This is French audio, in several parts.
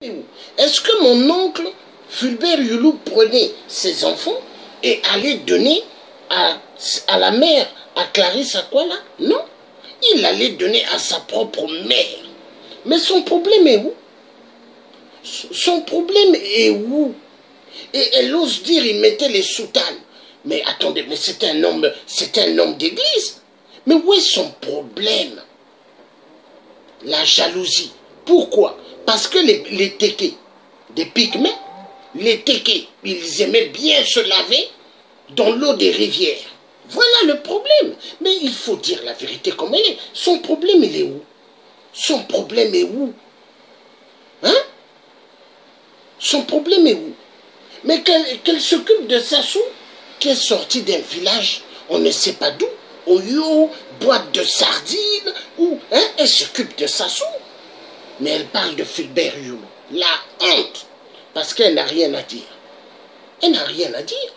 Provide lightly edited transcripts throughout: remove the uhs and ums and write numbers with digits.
Est-ce que mon oncle Fulbert Youlou prenait ses enfants et allait donner à la mère, à Clarisse Akwala? Non. Il allait donner à sa propre mère. Mais son problème est où? Son problème est où? Et elle ose dire, il mettait les soutanes. Mais attendez, mais c'est un homme d'église. Mais où est son problème? La jalousie. Pourquoi? Parce que les tékés, des pygmées, les tékés, ils aimaient bien se laver dans l'eau des rivières. Voilà le problème. Mais il faut dire la vérité comme elle est. Son problème, il est où? Son problème est où? Hein? Son problème est où? Mais qu'elle s'occupe de Sassou, qui est sorti d'un village, on ne sait pas d'où, Oyo, boîte de sardines, ou, hein, elle s'occupe de Sassou. Mais elle parle de Fulbert Youlou. La honte. Parce qu'elle n'a rien à dire. Elle n'a rien à dire.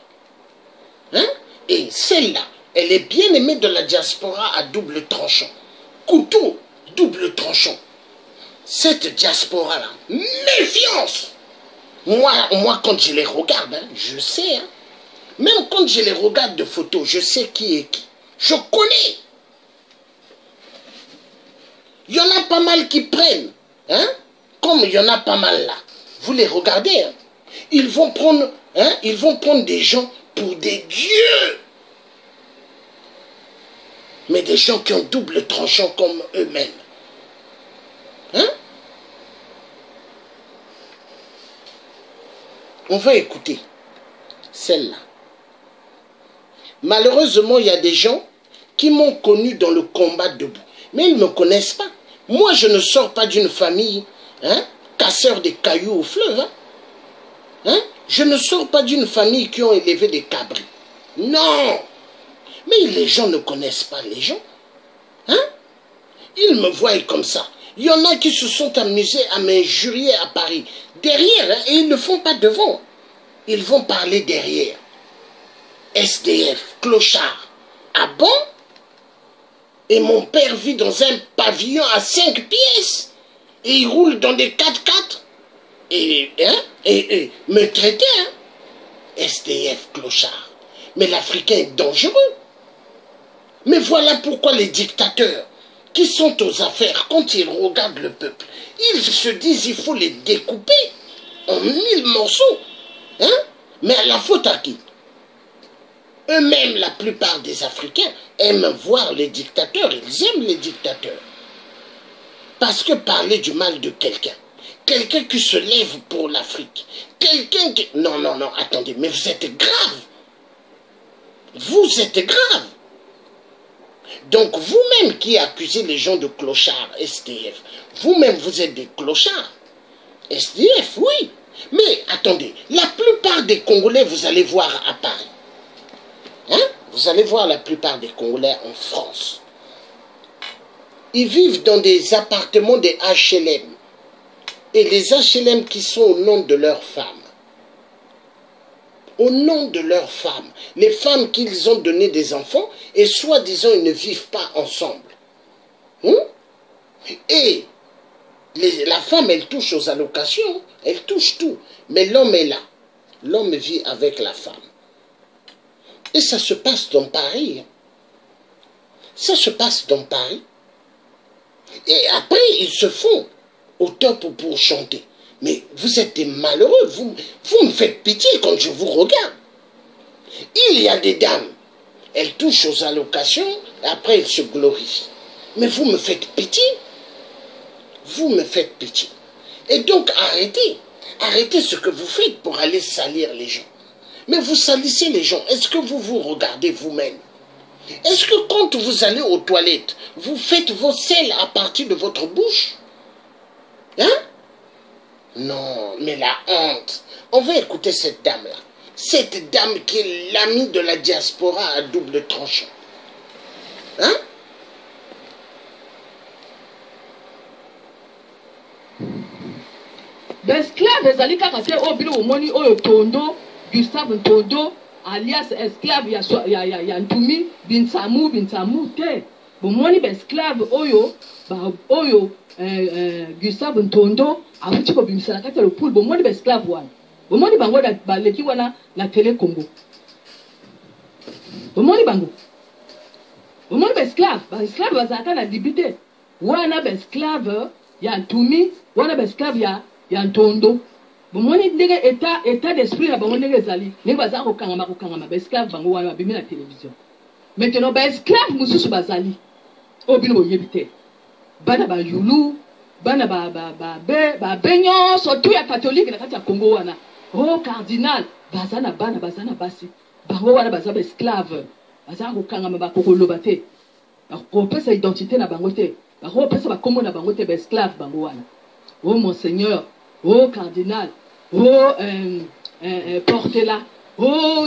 Hein? Et celle-là, elle est bien aimée de la diaspora à double tranchant. Couteau, double tranchant. Cette diaspora-là, méfiance. Moi, quand je les regarde, hein, je sais. Hein, même quand je les regarde de photos, je sais qui est qui. Je connais. Il y en a pas mal qui prennent. Hein? Comme il y en a pas mal là. Vous les regardez. Hein? Ils vont prendre des gens pour des dieux. Mais des gens qui ont double tranchant comme eux-mêmes. Hein? On va écouter celle-là. Malheureusement, il y a des gens qui m'ont connu dans le combat debout. Mais ils ne me connaissent pas. Moi, je ne sors pas d'une famille, hein, casseur des cailloux au fleuve. Hein. Hein? Je ne sors pas d'une famille qui ont élevé des cabris. Non. Mais les gens ne connaissent pas les gens. Hein? Ils me voient comme ça. Il y en a qui se sont amusés à m'injurier à Paris. Derrière, hein, et ils ne font pas devant. Ils vont parler derrière. SDF, clochard. Ah bon? Et mon père vit dans un pavillon à 5 pièces. Et il roule dans des 4x4. Et me traiter, hein? SDF, clochard. Mais l'Africain est dangereux. Mais voilà pourquoi les dictateurs qui sont aux affaires, quand ils regardent le peuple, ils se disent il faut les découper en 1000 morceaux. Hein? Mais à la faute à qui? Eux-mêmes, la plupart des Africains, aiment voir les dictateurs. Ils aiment les dictateurs. Parce que parler du mal de quelqu'un qui se lève pour l'Afrique, quelqu'un qui... Non, non, non, attendez, mais vous êtes grave. Vous êtes grave. Donc vous-même qui accusez les gens de clochards, SDF, vous-même vous êtes des clochards. SDF, oui. Mais attendez, la plupart des Congolais, vous allez voir à Paris. Hein? Vous allez voir la plupart des Congolais en France. Ils vivent dans des appartements des HLM. Et les HLM qui sont au nom de leurs femmes. Au nom de leurs femmes. Les femmes qu'ils ont donné des enfants et soi-disant ils ne vivent pas ensemble. Hein? Et la femme, elle touche aux allocations. Elle touche tout. Mais l'homme est là. L'homme vit avec la femme. Et ça se passe dans Paris. Ça se passe dans Paris. Et après, ils se font au top pour chanter. Mais vous êtes des malheureux. Vous me faites pitié quand je vous regarde. Il y a des dames. Elles touchent aux allocations. Et après, elles se glorifient. Mais vous me faites pitié. Vous me faites pitié. Et donc, arrêtez. Arrêtez ce que vous faites pour aller salir les gens. Mais vous salissez les gens. Est-ce que vous vous regardez vous-même? Est-ce que quand vous allez aux toilettes, vous faites vos selles à partir de votre bouche? Hein? Non, mais la honte. On va écouter cette dame-là. Cette dame qui est l'amie de la diaspora à double tranchant. Hein? L'esclave des alika kase obili omoni oyo tondo Gustave Ntondo alias esclave ya Ntumi Binsamu te bomoni ba esclave oyo Gustave Ntondo avuti ko bimisa na kati ya pool bomoni ba esclave wana bomoni bango ba leki wana na télé Congo bomoni bango bomoni ba esclave bazaka na libité wana ba esclave ya Ntumi wana ba esclave ya Ntondo bomoni ndenge état d'esprit na bango ndenge ezali ndenge bazaka kokangama ba esclave bango wana babimi na télévision maintenant ba esclave mususu bazali obino boyebi te bana ba yulu bana ba nyonso tout ya catholique na kati ya Congo wana cardinal bazana bana bazana basi bango wana baza ba esclave bazaka kokangama bakokoloba te bakopesa identité na bango te bakopesa bakombo na bango te ba esclave bango wana monseigneur cardinal portela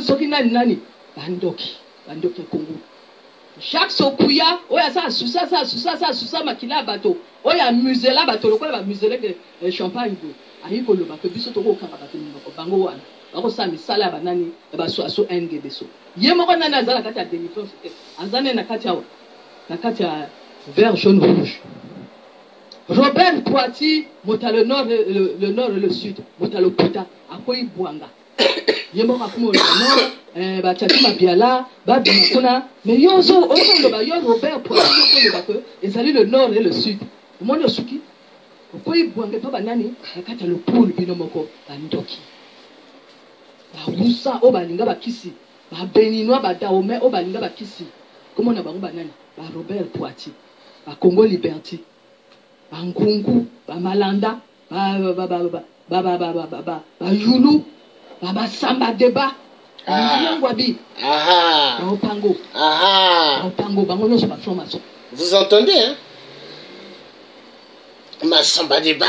soki nani bandoki Congo chaque sokuya oya sa susa makila bato oya musela bato lokola ba musele que champagne bo ayi ko loba que biso to ko kanga bato ndoko bango wana bako sa misala banani ba so NGB so ye moko nani azala kati ya délivrance azane na kati ya vert jaune rouge Robert Poiti mota le nord et le sud mota le Kuta akoyi bwanga ye moko akumo le nord ba tchaki mabiala ba bimakuna mais yozo okondo ba yo Robert Poiti ko que ezali le nord et le sud monde suki okoyi bwanga to banani akata le pool binomoko bandoki ba musa o balinga bakisi ba beninois ba daome o balinga bakisi comment na bango banani ba Robert Poiti ba Congo Liberty ba Ngungu ba Malanda ba Yulu ba Samba Deba vous entendez, hein? Massamba Deba,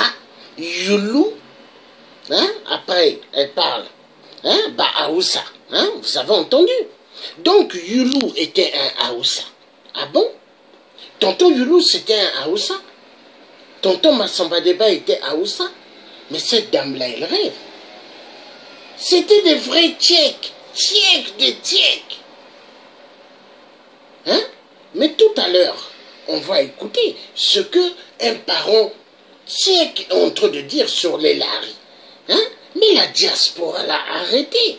Yulu, hein? Après, elle parle, hein? Bah, Aoussa, hein? Vous avez entendu? Donc, Yulu était un Aoussa. Ah bon? Tonton Yulu, c'était un Aoussa. Tonton Massamba Deba était Aoussa. Mais cette dame-là, elle rêve. C'était des vrais Tchèques. Tchèques. Hein? Mais tout à l'heure, on va écouter ce que un parent tchèque est en train de dire sur les Lari. Hein? Mais la diaspora l'a arrêté.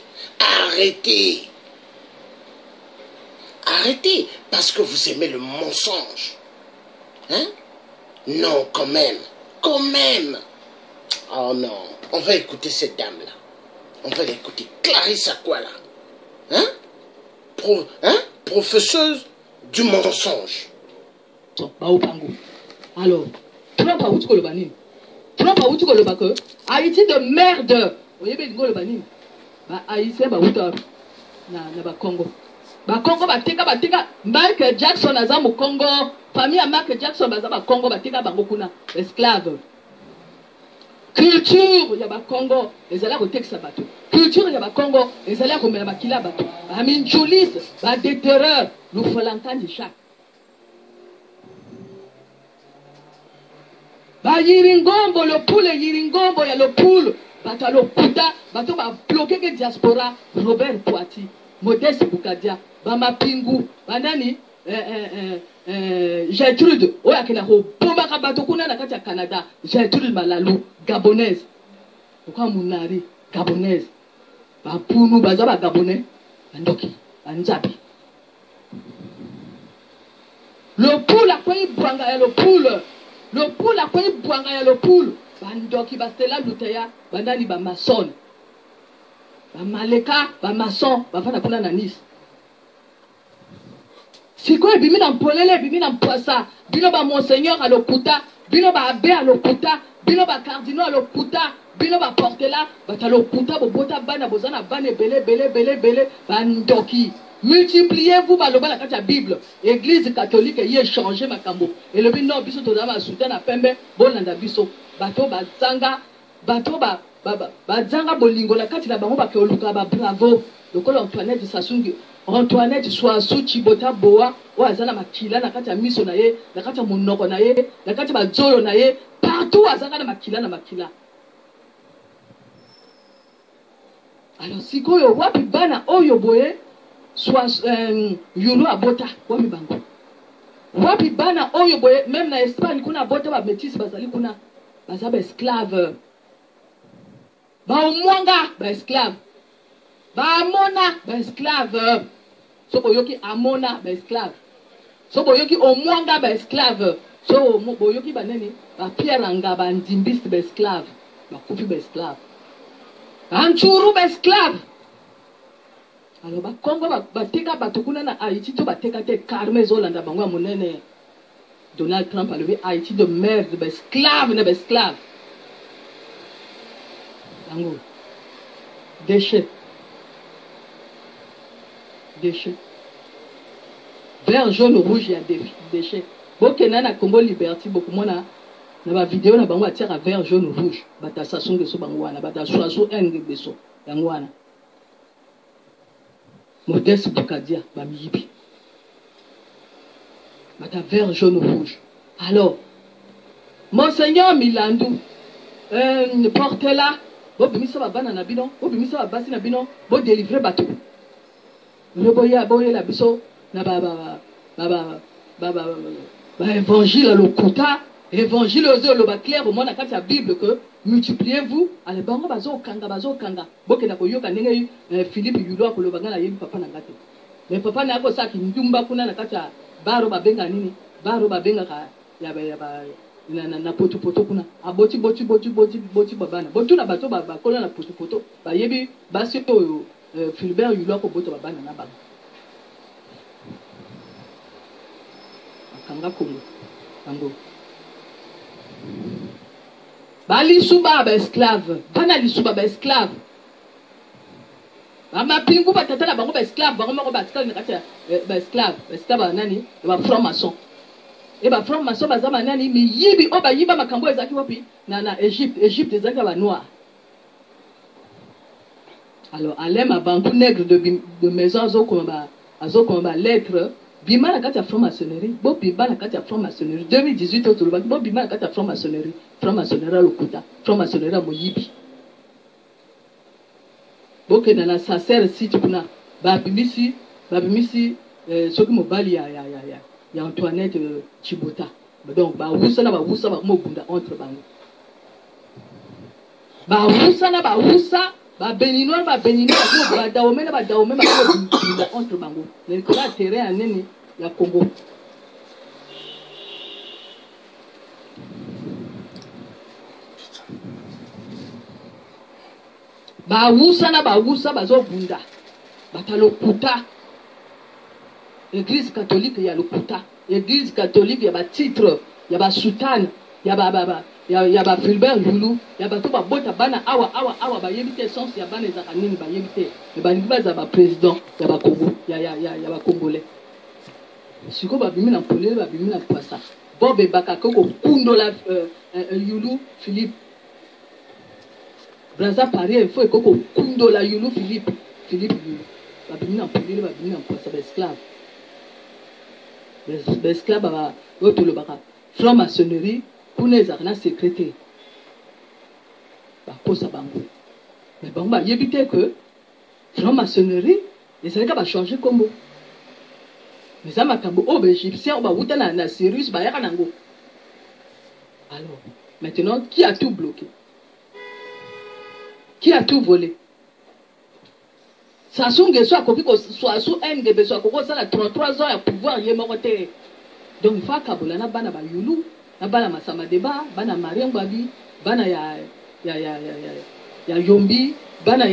Arrêtez, parce que vous aimez le mensonge. Hein? Non, quand même. Oh non, on va écouter cette dame-là. On va l'écouter. Clarisse Akwala. Hein? Professeuse du mensonge. Alors, Trump a outuko le banin. Trump a outuko le bako. Haïti de merde. Vous voyez le banin. Haïti ba outa na ba Congo. Ba Congo bateka. Michael Jackson aza mu Congo. Famille Michael Jackson baza ba Congo bateka bango kuna esclave. Culture ya ba Congo ezala ko texta bato. Culture ya ba Congo ezala ko mela bakila bato. Ba minjulis ba déterreur lu folankandi chaque. Ba yiringombo le poule yiringombo ya le poule bato lo kuta bato ba bloquer que diaspora Robert Poiti Modeste Bukadia ba mapingu banani Gertrude oya kila ho bomba ka bato kuna na kati ya Canada Gertrude Malalu gabonaise kwa munari gabonaise ba punu baza ba gabonais bandoki banzabi le poule a pris bwanga ya le poule a pris bwanga ya le poule bandoki bastela luteya bandali ba mason ba maleka ba mason ba fana kuna na Nice siko ebimi na mpolele ebimi na mpwasa bino ba monseigneur à lokuta bino ba abbé à lokuta bino ba cardinal à lokuta bino ba portela bata lokuta bobota bana bozana bana belé bandoki multipliez-vous baloba la kati ya Bible église catholique y échanger makambo et le bino biso to dama soudan na pembe bolanda biso bato bazanga bazanga bolingo la kati na bango ba ke oluka ba bravo lokola Antoinette Sasungi Antoinette Swasu Chibota Boa wazana makila na kati ya miso na ye na kati ya monoko na ye na kati ya bazolo na ye partout wazanga na makila alors sikoyo wapi bana oyo boye soit Yulu abota wami bango Wapi bana oyo boye même na Espagne kuna bota ba métis bazali kuna baza ba esclave. Ba omwanga ba esclave. Ba amona ba esclave. So boyoki amona ba esclave. So boyoki omwanga ba esclave. So boyoki banani ba pierre anga ba ndimbiste ba esclave. Ba kufi ba esclave. Anchuru ba esclave. Alors ba Congo ba teka batukuna na Haïti to ba teka te karme zolanda bangwa monene. Donald Trump a levé Haïti de merde, ba esclave na ba esclave. Bango. Déchets. Déchets. Vert, jaune, rouge, il y a des déchets. Bokena na Congo Liberty, beaucoup moins na ba vidéo na bango atira vert, jaune, rouge. Bata sasunge so bango wana, bata soaso enge beso bango wana. Modeste Bokadia, Bamiyibi. Bata vert, jaune, rouge. Alors, Monseigneur Milandou, Portela, Bobimisa Babana Nabino, Bobimisa Babasi Nabino, Bo délivrer bateau. Le boya la biso, na évangile le kota, évangile le ba clair au monde à la Bible que multipliez-vous, allez bango bazo kanga, boke na koyoka ndenge Philippe Yulo ko le bangala yebi papa na ngate. Mais papa na ko saki ndumba kuna na kata baro babenga nini? Baro babenga ka ya na poto kuna. Aboti babana. Botu na bato ba kola na poto. Ba yebi basi to Philbert Yulo ko boto babana na bango. Kanga Congo. Congo. Bali suba ba esclave. Bana li suba ba esclave. Ama pingu ba tatala bango ba esclave, bango mako ba esclave nakati ba esclave. Esclave nani? Ba franc-maçon. Et ba franc-maçon bazama nani mi yibi o ba yiba makambo ezaki wapi? Na Égypte ezaki ba noir. Alors alem a bantu nègre de maison azokoma lettre. Bima na kati ya franc-maçonnerie, bo bima na kati ya franc-maçonnerie 2018 otoloba bo bima na kati ya franc-maçonnerie lokuta, franc-maçonnerie moyibi. Bo ke na sa sœur site kuna ba bimisi soki mobali ya Antoinette Chibota. Donc ba wusa ba mobunda entre bango. Ba wusa ba béninois ba daomé ba entre bango. Le kola terrain nene ya Congo. Ba wusa bazo bunda. Batalokuta. Église catholique ya lokuta. Église catholique ya ba titre, ya ba soutane, ya ba Philbert Yulu, ya ba to ba bota bana awa ba yebite sens ya bana ezaka nini ba yebite. Ba ndiba za ba président ya ba Congo, ya ba Congolais. Siko ba bimi na polele ba bimi na pasa. Bobe bakako ko kundola Yulu Philippe. Braza Paris il faut ko kundola Yulu Philippe Yulu. Ba bimi na polele ba bimi na pasa ba esclave. Les esclaves ba otolo baka franc-maçonnerie pour les arna secrétaire ba kosa bango mais bango ba yebite que franc-maçonnerie les alika ba changer combo mais ça makambo o ba égyptien ba wuta na Cyrus ba yaka nango. Alors maintenant qui a tout bloqué, qui a tout volé? Sassou Nguesso a copié soit sous NGB soit copié ça la 33 ans à pouvoir y moroter. Donc il faut qu'abola na bana ba Yulu, na bana Masama Deba, bana Mariam Babi, bana ya Yombi, bana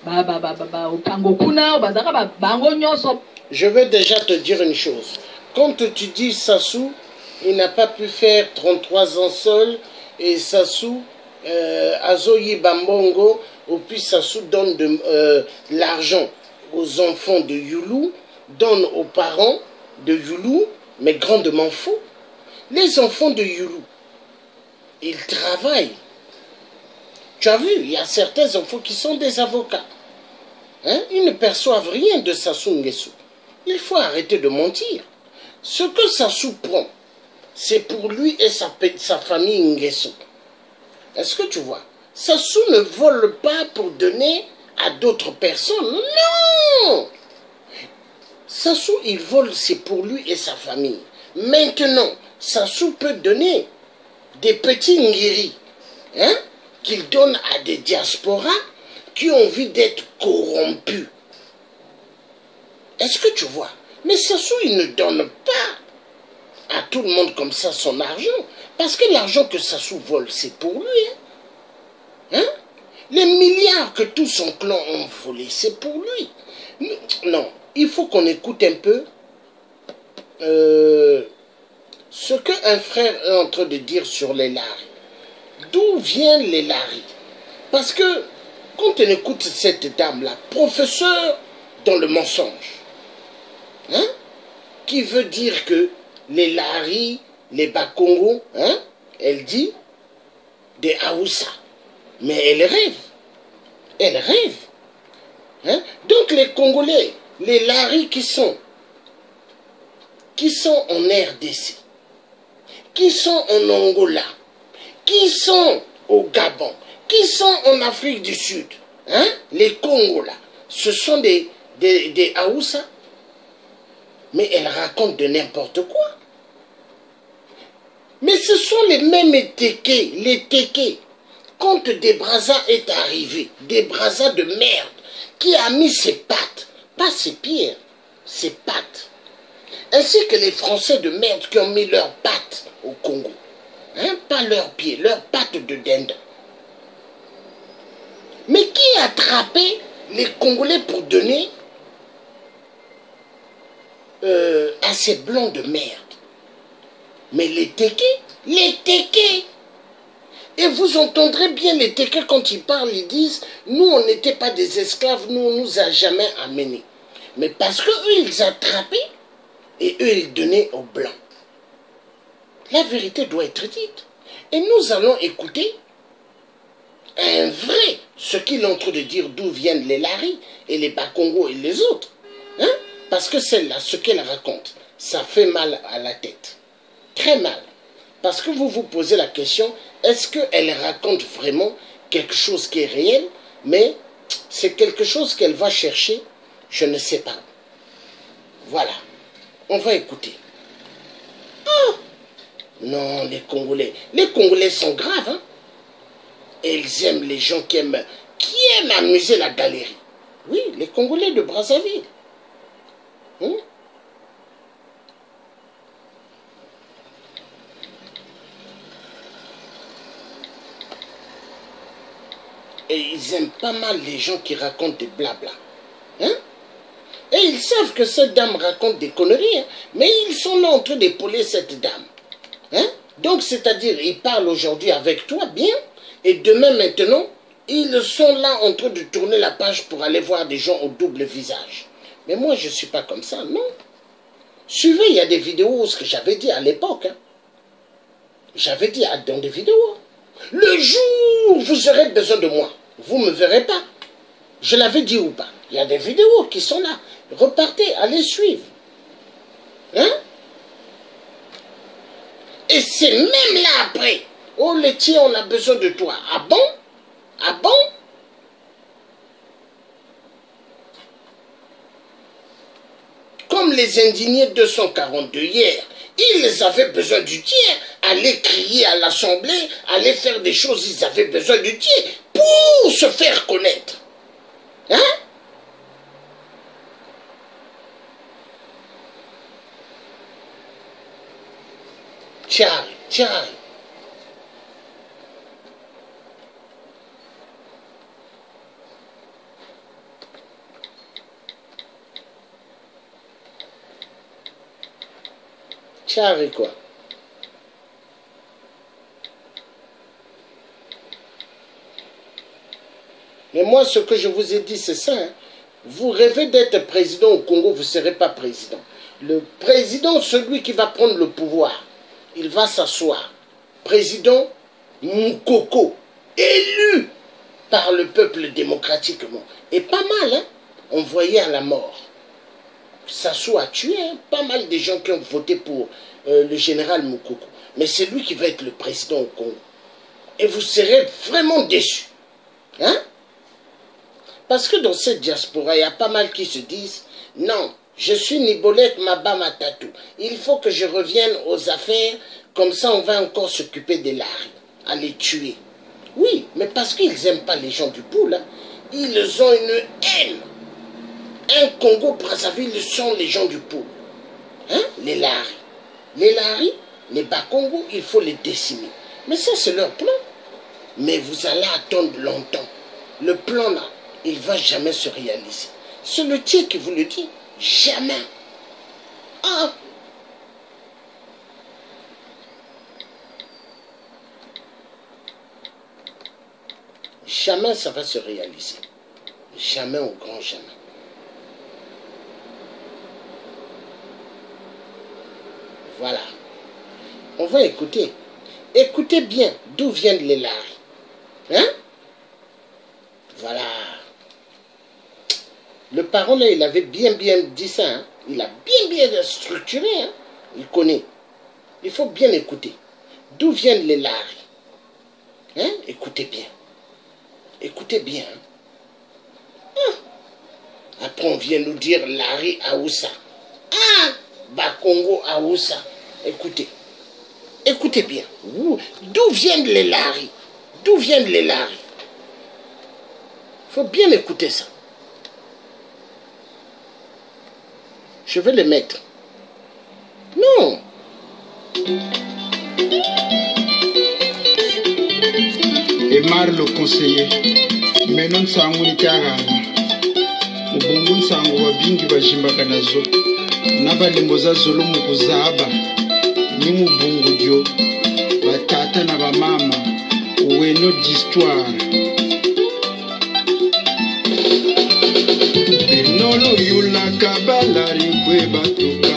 ba Okango kuna, bazaka ba bango nyonso. Je veux déjà te dire une chose. Quand tu dis Sassou, il n'a pas pu faire 33 ans seul et Sassou Azoyi Bambongo, ou puis Sassou donne de l'argent aux enfants de Yulu, donne aux parents de Yulu, mais grandement faux. Les enfants de Yulu, ils travaillent. Tu as vu, il y a certains enfants qui sont des avocats. Hein? Ils ne perçoivent rien de Sassou Nguesso. Il faut arrêter de mentir. Ce que Sassou prend, c'est pour lui et sa famille Nguesso. Est-ce que tu vois? Sassou ne vole pas pour donner à d'autres personnes. Non! Sassou, il vole, c'est pour lui et sa famille. Maintenant, Sassou peut donner des petits ngiri, hein, qu'il donne à des diasporas qui ont envie d'être corrompus. Est-ce que tu vois? Mais Sassou, il ne donne pas à tout le monde comme ça son argent. Parce que l'argent que Sassou vole, c'est pour lui. Hein? Les milliards que tout son clan ont volés, c'est pour lui. Non, il faut qu'on écoute un peu ce qu'un frère est en train de dire sur les laris. D'où viennent les laris? Parce que quand on écoute cette dame-là, professeur dans le mensonge, hein, qui veut dire que les laris, les Bakongo, hein, elle dit des Haoussa. Mais elle rêve. Elle rêve. Hein? Donc les Congolais, les laris qui sont en RDC, qui sont en Angola, qui sont au Gabon, qui sont en Afrique du Sud, hein? Les Congolais, ce sont des Haoussa. Mais elle raconte de n'importe quoi. Mais ce sont les mêmes tékés, les tékés. Quand des Brazza est arrivé, des Brazza de merde, qui a mis ses pattes, pas ses pieds, ses pattes, ainsi que les Français de merde qui ont mis leurs pattes au Congo, hein, pas leurs pieds, leurs pattes de dinde. Mais qui a attrapé les Congolais pour donner à ces blancs de merde? Mais les tékés, les tékés. Et vous entendrez bien les tékés quand ils parlent, ils disent, nous on n'était pas des esclaves, nous on nous a jamais amenés. Mais parce qu'eux ils attrapaient et eux ils donnaient aux blancs. La vérité doit être dite. Et nous allons écouter un vrai, ce qu'il est en train de dire, d'où viennent les laris et les Bakongo et les autres. Hein? Parce que celle-là, ce qu'elle raconte, ça fait mal à la tête. Très mal. Parce que vous vous posez la question, est-ce qu'elle raconte vraiment quelque chose qui est réel, mais c'est quelque chose qu'elle va chercher, je ne sais pas. Voilà. On va écouter. Ah! Non, les Congolais sont graves, hein? Et ils aiment les gens qui aiment amuser la galerie. Oui, les Congolais de Brazzaville. Hein? Et ils aiment pas mal les gens qui racontent des blabla. Hein? Et ils savent que cette dame raconte des conneries, hein? Mais ils sont là en train d'épauler cette dame. Hein? Donc, c'est-à-dire, ils parlent aujourd'hui avec toi bien, et demain maintenant, ils sont là en train de tourner la page pour aller voir des gens au double visage. Mais moi, je ne suis pas comme ça, non. Suivez, il y a des vidéos, ce que j'avais dit à l'époque. Hein? J'avais dit dans des vidéos. Le jour où vous aurez besoin de moi, vous ne me verrez pas. Je l'avais dit ou pas. Il y a des vidéos qui sont là. Repartez, allez suivre. Hein? Et c'est même là après. Oh laitier, on a besoin de toi. Ah bon? Ah bon? Comme les indignés 242 hier, ils avaient besoin du tiers, aller crier à l'Assemblée, aller faire des choses, ils avaient besoin du tiers pour se faire connaître. Hein? Tiens. Tiens, quoi. Mais moi, ce que je vous ai dit, c'est ça. Hein. Vous rêvez d'être président au Congo, vous ne serez pas président. Le président, celui qui va prendre le pouvoir, il va s'asseoir. Président Moukoko, élu par le peuple démocratiquement. Et pas mal, hein, envoyé à la mort. Sassou a tué, hein, pas mal de gens qui ont voté pour le général Moukoko. Mais c'est lui qui va être le président au Congo. Et vous serez vraiment déçus. Hein? Parce que dans cette diaspora, il y a pas mal qui se disent, non, Je suis Nibolek Maba Matatou. Il faut que je revienne aux affaires, comme ça on va encore s'occuper des Lari, à les tuer. Oui, mais parce qu'ils n'aiment pas les gens du Poul, hein. Ils ont une haine. Un Congo-Brazzaville sont les gens du Poul. Hein? Les Lari. Les Lari, les Bas-Congo, il faut les décimer. Mais ça, c'est leur plan. Mais vous allez attendre longtemps. Le plan, là, il ne va jamais se réaliser. C'est le Dieu qui vous le dit. Jamais. Ah. Jamais ça va se réaliser. Jamais au grand jamais. Voilà. On va écouter. Écoutez bien d'où viennent les Lari. Hein? Voilà. Le parent là, il avait bien dit ça. Hein? Il a bien structuré. Hein? Il connaît. Il faut bien écouter. D'où viennent les Lari? Hein? Écoutez bien. Écoutez bien. Hein? Après, on vient nous dire Lari Aoussa. Ah! Bas-Congo Aoussa. Écoutez. Écoutez bien. D'où viennent les Lari? D'où viennent les Lari? Il faut bien écouter ça. Je vais les mettre. Non. Emar le conseiller. Menon sangu ni karanga. Mubungu sangu wa bingi bajimbaka nazo. Naba lemboza zolo mukuzaba. Ni mubungu dio. Batata na bamama. Oueno d'histoire. Enolo yula kabalari kwe batuka.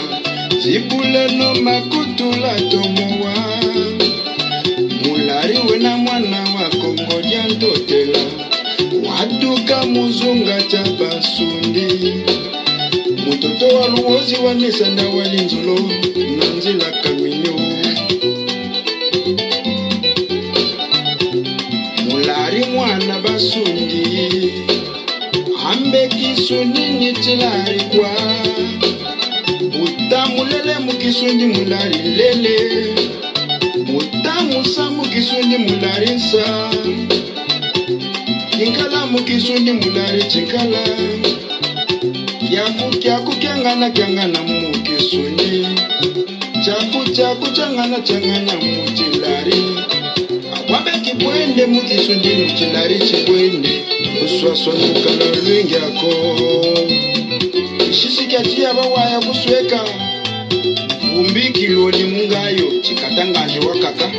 Zibule no makutula tomowa. Mulari wena mwana wa Kongo jantotela. Waduka muzunga chabasundi. Mutoto wa luozi wa nisanda walinzolo. Nanzila kaminyo. Mulari mwana basundi. Ambe kisundi nitilari kwa. Mutamulele mukisundi mulari lele. Mutamusa mukisundi mulari nsa. Kinkala mukisundi mulari chinkala. Kyaku kyangana mukisundi. Chaku changana muchilari. Wabe kibwende mukisundi muchilari chibwende. Uswaswa nukala lwingi yako. Ishisi kyatia bawaya kusweka. Umbiki loni mungayo chikatanganje wakaka.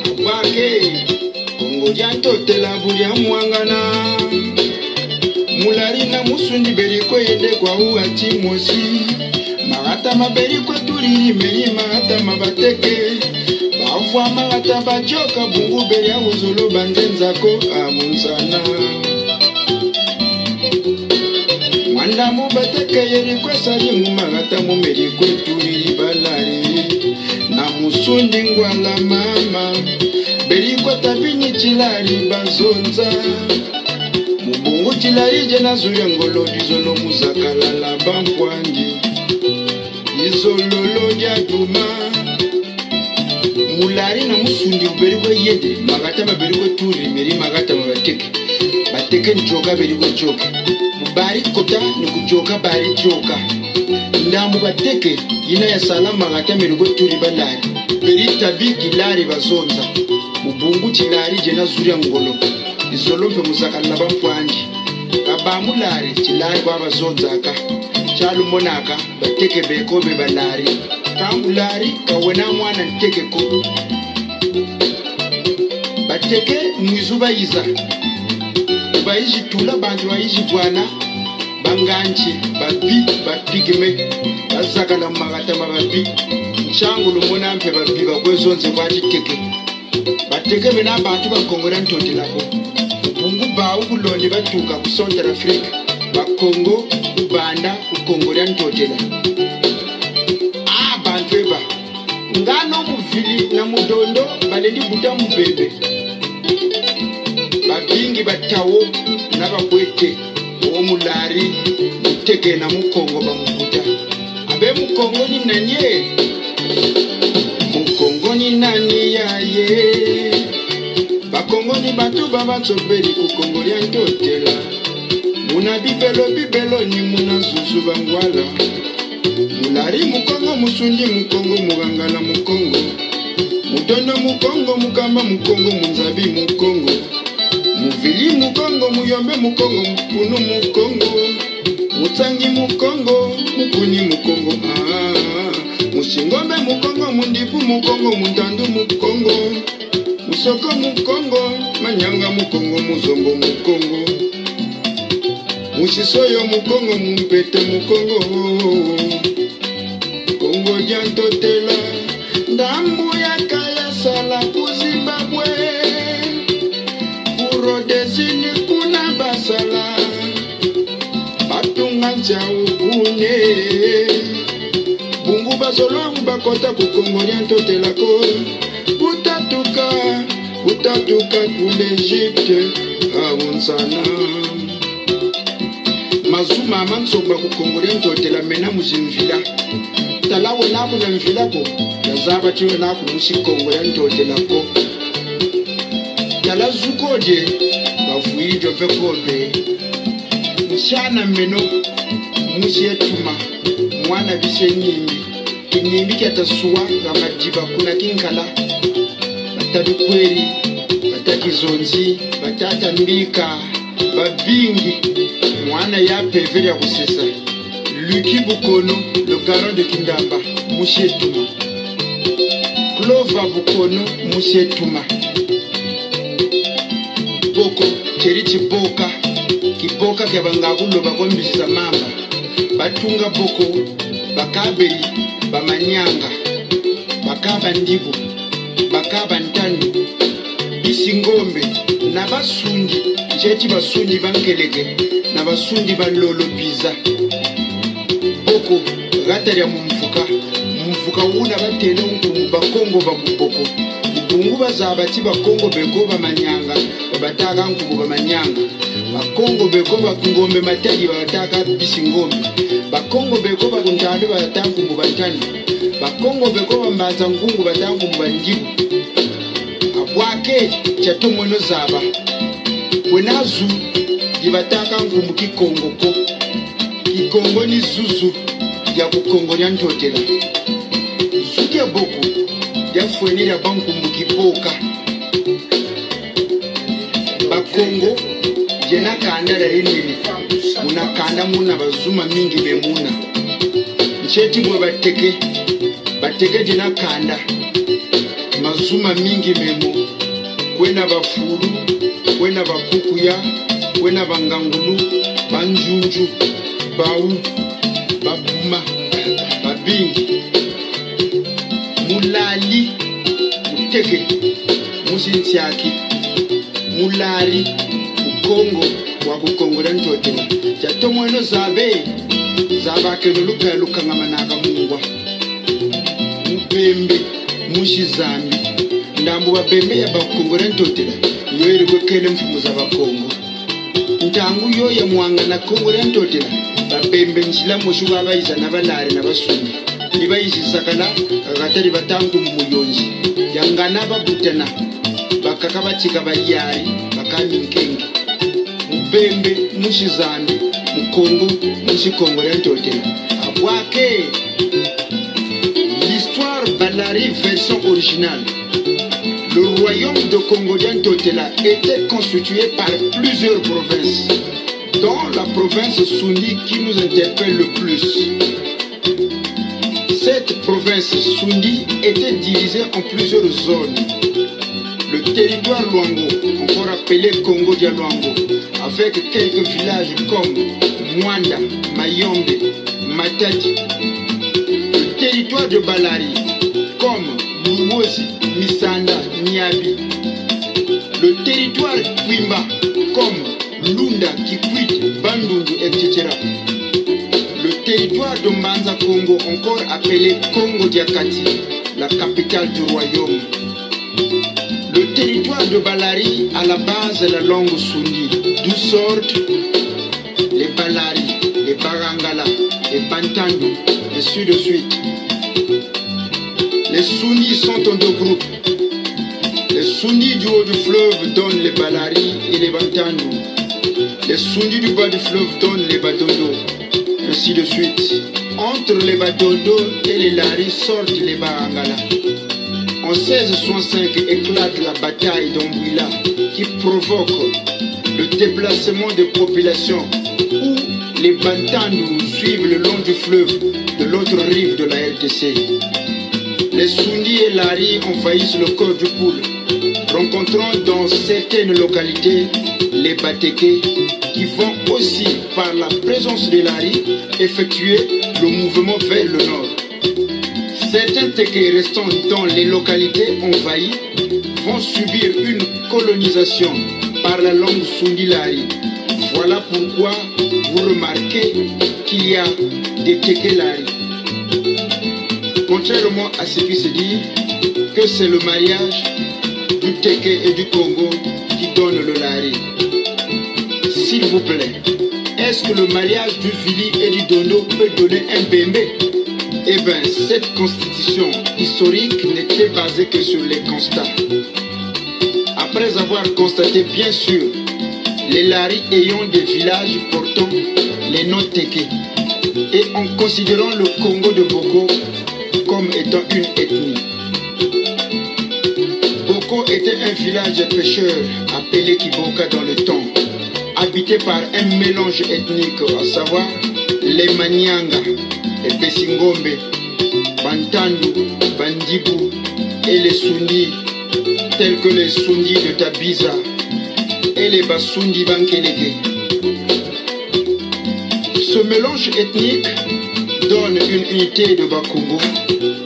Abake Kongo jantotela bulya mwangana. Mulari na musundi beriko yende kwa uati mosi. Magata maberiko turiri meri magata mabateke. Bavwa magata bajoka bungu beria uzolo banzenzako amunsana. Mwanda mubateke yeriko sali mumagata mumeriko turiri balari. Na musundi ngwala mama. Beriko tabini chilari bazonza. Mubungu chilari jena zuya ngolo dizolo muzakala la bampwangi. Dizolo jatuma. Mulari na musundi uberiko yede. Magata maberiko turi meri magata mabateke. Bateke njoka beriko choka. Bari kota ni kujoka bari joka. Ndamu bateke ina ya salama magata beriko turi balari. Berita biki lari bazonza. Mubungu chilari jena zuya ngolo. Izolompe muzakala na bampwangi. Kabamulari chilari kwa bazonzaka. Chalu monaka bateke bekobe balari. Kambulari kawena mwana nteke ko. Bateke mwizuba iza. Baiji tula bantu baiji bwana. Banganchi babi bapigime. Bazakala magata mababi. Changu lumona mpe babi bakwezonze kwa chiteke. Bateke mena abantu bakongora ntotela ko. Bungu ba ukulonde batuka ku Central Africa. Bakongo ubanda ukongora ntotela. Abantu eba. Ngano muvili na mudondo balendi buta mubebe. Babingi batawo na bakwete omulari muteke na mukongo bamukuta abe mukongo ni nanye mukongo ni nani yaye bakongo ni batu babatsobeli kukongo lya ntotela muna bibelo ni muna zuzu bangwala mulari mukongo musundi mukongo mugangala mukongo mutondo mukongo mukamba mukongo munzabi mukongo muvili mukongo muyombe mukongo mupunu mukongo mutsangi mukongo mukuni mukongo mushingombe mukongo mundipu mukongo muntandu mukongo musoko mukongo manyanga mukongo muzombo mukongo mushisoyo mukongo mumpete mukongo kongo lyantotela ndambu yakaya sala ku Zimbabwe kurodezini kuna basala batunga njau kune bungu bazolongu bakota ku kongo lyantotelako utatuka kule Egypte awunsana mazuma amansoba ku kongo lyantotela mena muzimvila talawe nabu na mvilako yazaba chiwe naku musikongo lyantotelako tala zukoje bavuijo vekobe mshana meno musietuma mwana bisenyimbi kinyimbi kyatasuwa ngamajiba kuna kinkala batabikweri batakizonzi batata mbika babingi mwana ya peveri ya kusesa Luki Bukono, le garant de Kindamba, Moussié Touma. Clova Bukono, Moussié Touma. Boko, Cheriti Boka, Kiboka Kabangabulo Bagombisa Mamba. Batunga Boko, Bakabeli, Bamanyanga, Bakabandibu, Bakabantandu, Bisingombe, Nabasundi, Cheti Basundi Bankelege, Nabasundi Balolo Biza. Boko gatari ya mumfuka una batene ungu bakongo bamuboko ubungu bazabati bakongo beko bamanyanga bataka nkubu bamanyanga bakongo beko bakungombe matagi bataka bisingombe bakongo beko bakuntande bataka nkubu batani bakongo beko bambaza ngungu bataka nkubu bandibu abwake chatomono zaba wenazu dibataka nkubu kikongo ko Kikongo ni zuzu ya kukongo lyantotela zuki ya boku ya fweni ya banku mukiboka bakongo jena kanda la riniri muna kanda muna bazuma mingi bemuna ncheti mwe bateke jena kanda mazuma mingi bemu kwena bafuru kwena bakukuya kwena bangangulu banjunju Baou, Babuma, Babingi, Mulali, Muteke, Musintiaki, Mulari, Ukongo, Wakukongo Lantotela. Jatomweno Zabe, Zabake Luka Luka Mamanaga Mungwa, Mupembe, Mushizambi, Ndambu Babembe ya Bakongo Lantotela, Yoeri Kwekele Mfumu Bakongo. Ntangu yo ya mwanga na Kongo Lantotela. Babembe njila moshuwa baiza na balare na basuni nibayizi sakala agatari batangu mumuyonji yangana babutana bakaka bachika bayari bakami nkenge mubembe mushizambi mukongo mushikongo lantotela abwake l'histoire Balari version originale. Le royaume de Congo Lantotela était constitué par plusieurs provinces, dont la province Sundi qui nous interpelle le plus. Cette province Sundi était divisée en plusieurs zones. Le territoire Luango, encore appelé Congo dia Luango, avec quelques villages comme Mwanda, Mayombe, Matadi. Le territoire de Balari, comme Luozi, Misanda, Niabi. Le territoire Kwimba, comme Lunda, Kikwit, Bandundu, etc. Le territoire de Mbanza Congo, encore appelé Congo Diakati, la capitale du royaume. Le territoire de Balari, à la base de la langue Sundi, d'où sortent les Balari, les Barangala, les Bantandu, et ainsi de suite. Les Sunnis sont en deux groupes. Les Sunnis du haut du fleuve donnent les Balari et les Bantandu. Les Sunnis du bas du fleuve donnent les Badondo, ainsi de suite. Entre les Badondo et les Lari sortent les Barangala. En 1665 éclate la bataille d'Ambouila qui provoque le déplacement des populations où les Bantandu suivent le long du fleuve de l'autre rive de la RDC. Les Sunnis et Lari envahissent le cœur du Poul, rencontrant dans certaines localités les Bateke qui vont aussi, par la présence des Lari, effectuer le mouvement vers le nord. Certains Teke restant dans les localités envahies vont subir une colonisation par la langue Sundi-Lari. Voilà pourquoi vous remarquez qu'il y a des Teke-Lari. Contrairement à ce qui se dit, que c'est le mariage du Teke et du Congo qui donne le Lari. S'il vous plaît, est-ce que le mariage du Vili et du Dondo peut donner un bébé? Eh bien, cette constitution historique n'était basée que sur les constats. Après avoir constaté, bien sûr, les Lari ayant des villages portant les noms Teke, et en considérant le Congo de Boko comme étant une ethnie. Boko était un village pêcheur appelé Kiboka dans le temps, habité par un mélange ethnique, à savoir les Manyanga, les Besingombe, Bantandu, Bandibu et les Sundi, tels que les Sundi de Tabiza et les Basundi Bankeleke. Ce mélange ethnique donne une unité de Bakongo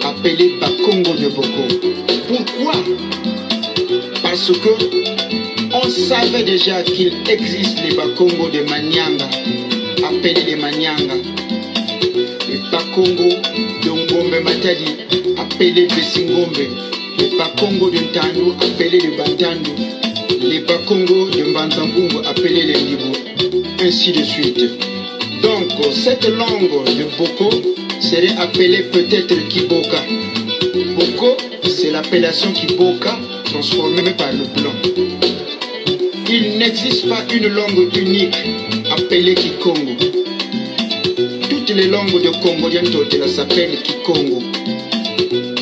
appelée Bakongo de Boko. Pourquoi? Parce que on savait déjà qu'il existe les Bakongo de Manyanga, appelés les Manyanga, les Bakongo de Ngombe Matadi, appelés Besingombe, les Bakongo de Ntandu, appelés les Bantandu, les Bakongo de Mbanzambungu, appelés les Ndibu, ainsi de suite. Donc, cette langue de Boko serait appelée peut-être Kiboka. Boko, c'est l'appellation Kiboka transformée par le blanc. Il n'existe pas une langue unique appelée Kikongo. Toutes les langues de Congolien Totela s'appellent Kikongo.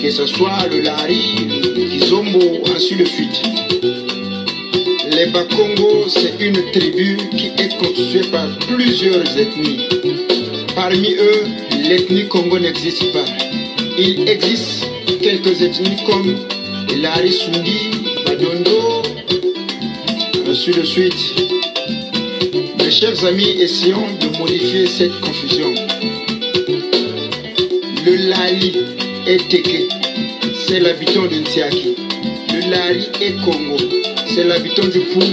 Que ce soit le Lari, le Kizombo, ainsi de suite. Les Bakongo, c'est une tribu qui est constituée par plusieurs ethnies. Parmi eux, l'ethnie Congo n'existe pas. Il existe quelques ethnies comme les Lari Sundi, Badondo, ainsi de suite. Mes chers amis, essayons de modifier cette confusion. Le Lali est Teke, c'est l'habitant de Ntiaki. Le Lari est Congo, c'est l'habitant du Poul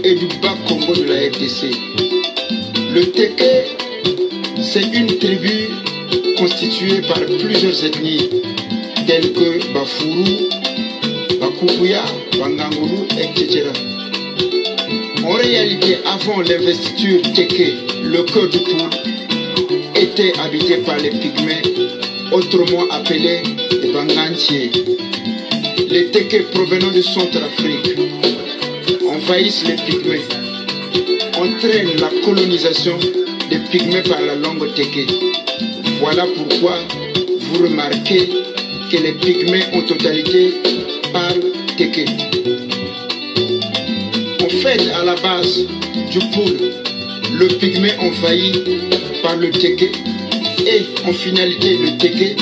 et du bas Congo de la RDC. Le Teke, c'est une tribu constituée par plusieurs ethnies, telles que Bafuru, Bakubuya, Banganguru, etc. En réalité, avant l'investiture Teke, le cœur du Poul était habité par les Pygmées, autrement appelés les Bangantiers. Les Teke provenant du Centrafrique envahissent les Pygmées, entraînent la colonisation des Pygmées par la langue Teke. Voilà pourquoi vous remarquez que les Pygmées en totalité parlent Teke. En fait, à la base du Poul, le Pygmée envahi par le Teke et en finalité le Teke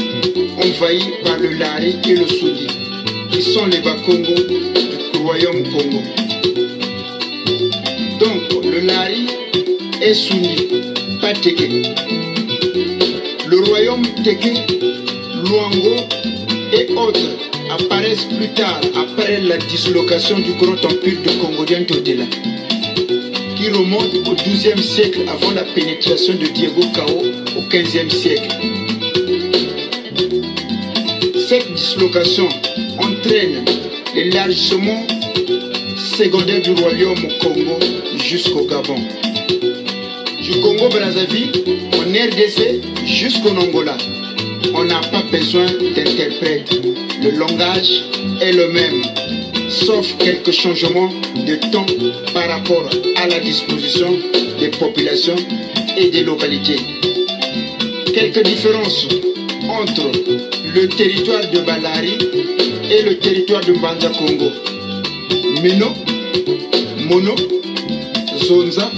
envahi par le Lari et le Sudi, qui sont les Bakongo du royaume Congo. Donc le Lari est Sudi, pas Teke. Le royaume Teke, Luango et autres apparaissent plus tard après la dislocation du grand empire de Congolien Totela, qui remonte au XIIe siècle avant la pénétration de Diego Cao au XVe siècle. Cette dislocation entraîne l'élargissement secondaire du royaume Congo jusqu'au Gabon. du Congo-Brazzaville, en RDC jusqu'en Angola. On n'a pas besoin d'interprète. Le langage est le même, sauf quelques changements de temps par rapport à la disposition des populations et des localités. Quelques différences entre le territoire de Balari et le territoire de Mbanza Congo. Meno, Mono, Zonza,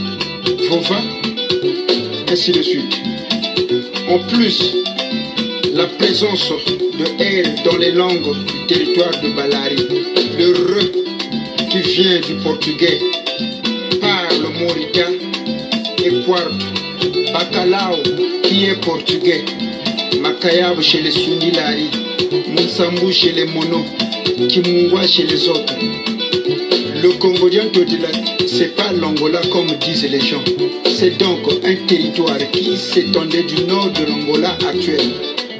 Vova, ainsi de suite. En plus, la présence de R dans les langues du territoire de Balari, le R qui vient du portugais par le morita et quarto, bacalao qui est portugais, Makayab chez les Sundilari, Monsambu chez les Mono, Kimungwa chez les autres. Le Congolien Todila, c'est pas l'Angola comme disent les gens. C'est donc un territoire qui s'étendait du nord de l'Angola actuel,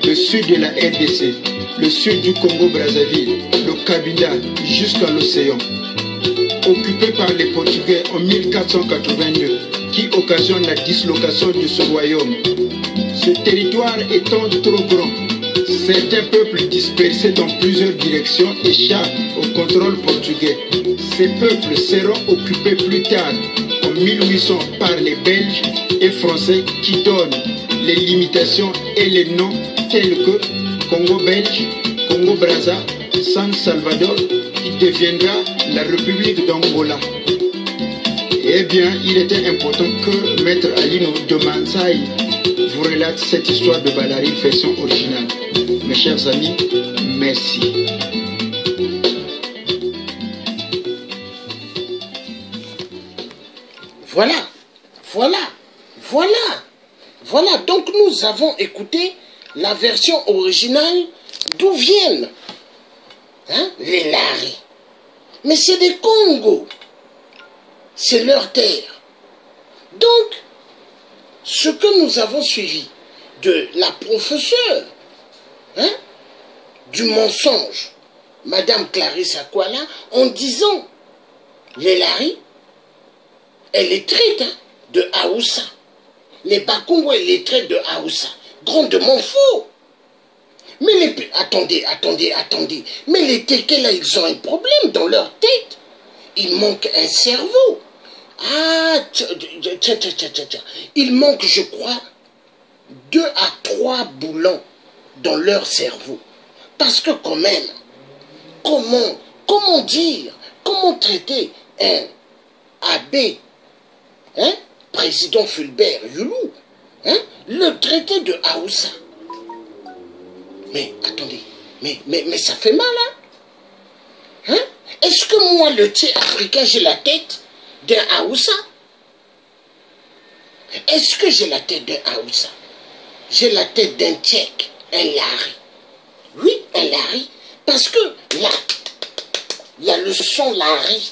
le sud de la RDC, le sud du Congo-Brazzaville, le Kabinda jusqu'à l'océan. Occupé par les Portugais en 1482, qui occasionne la dislocation de ce royaume. Ce territoire étant trop grand, certains peuples dispersés dans plusieurs directions échappent au contrôle portugais. Ces peuples seront occupés plus tard, en 1800, par les Belges et Français qui donnent les limitations et les noms tels que Congo-Belge, Congo-Brazza, San Salvador, qui deviendra la République d'Angola. Eh bien, il était important que Maître Alino de Mansaï vous relate cette histoire de Balari version originale. Mes chers amis, merci. Voilà. Donc nous avons écouté la version originale d'où viennent les Lari. Mais c'est des Congos. C'est leur terre. Donc, ce que nous avons suivi de la professeure du mensonge, Madame Clarisse Akwala, en disant les Lari, elle les traite de Haoussa. Les Bakongo, elle les traite de Haoussa. Grandement faux. Mais attendez. Mais les Téké, là, ils ont un problème dans leur tête. Il manque un cerveau. Il manque, je crois, 2 à 3 boulons dans leur cerveau. Parce que quand même, comment dire, comment traiter un abbé, président Fulbert Youlou, le traité de Haoussa. Mais attendez, mais ça fait mal, Est-ce que moi, le Tché africain, j'ai la tête d'un Haoussa? Est-ce que j'ai la tête d'un Haoussa? J'ai la tête d'un Tchèque, un Lari. Oui, un Lari. Parce que là, il y a le son Lari.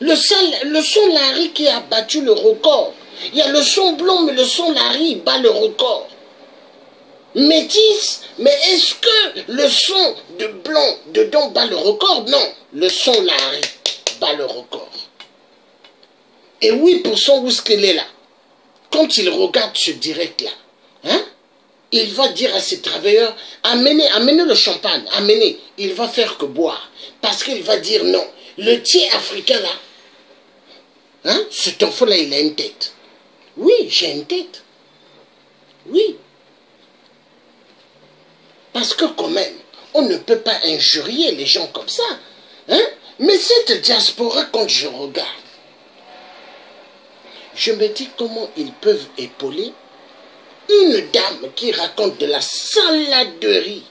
Le son Lari qui a battu le record. Il y a le son Blond, mais le son Lari bat le record. Métis, mais est-ce que le son de Blanc dedans bat le record? Non, le son Lari bat le record. Et 8% où est-ce qu'elle est là? Quand il regarde ce direct-là, il va dire à ses travailleurs, amenez le champagne, amenez, il va faire que boire. Parce qu'il va dire non, le Tché africain là, cet enfant-là, il a une tête. Oui, j'ai une tête. Oui. Parce que quand même, on ne peut pas injurier les gens comme ça. Mais cette diaspora, quand je regarde, je me dis comment ils peuvent épauler une dame qui raconte de la saladerie.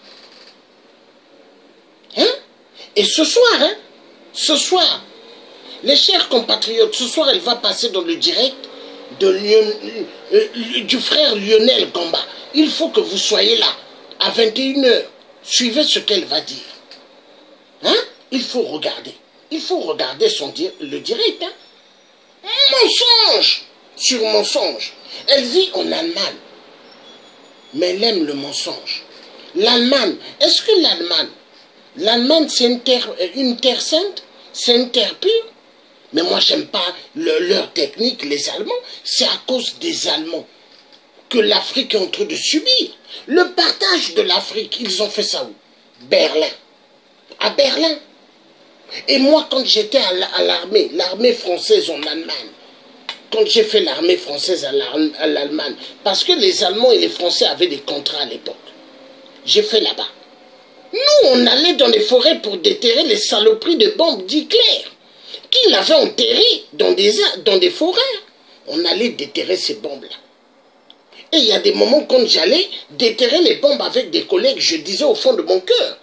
Et ce soir, les chers compatriotes, ce soir, elle va passer dans le direct du frère Lionel Gamba. Il faut que vous soyez là. À 21h, suivez ce qu'elle va dire. Il faut regarder. Il faut regarder le direct. Mensonge sur mensonge. Elle vit en Allemagne. Mais elle aime le mensonge. L'Allemagne, est-ce que l'Allemagne c'est une terre sainte? C'est une terre pure? Mais moi, j'aime pas leur technique, les Allemands. C'est à cause des Allemands que l'Afrique est en train de subir. Le partage de l'Afrique, ils ont fait ça où? Berlin. À Berlin. Et moi, quand j'étais à l'armée, l'armée française en Allemagne, quand j'ai fait l'armée française à l'Allemagne, parce que les Allemands et les Français avaient des contrats à l'époque, j'ai fait là-bas. Nous, on allait dans les forêts pour déterrer les saloperies de bombes d'Hitler, qu'il avait enterrées dans des forêts. On allait déterrer ces bombes-là. Et il y a des moments quand j'allais déterrer les bombes avec des collègues, je disais au fond de mon cœur,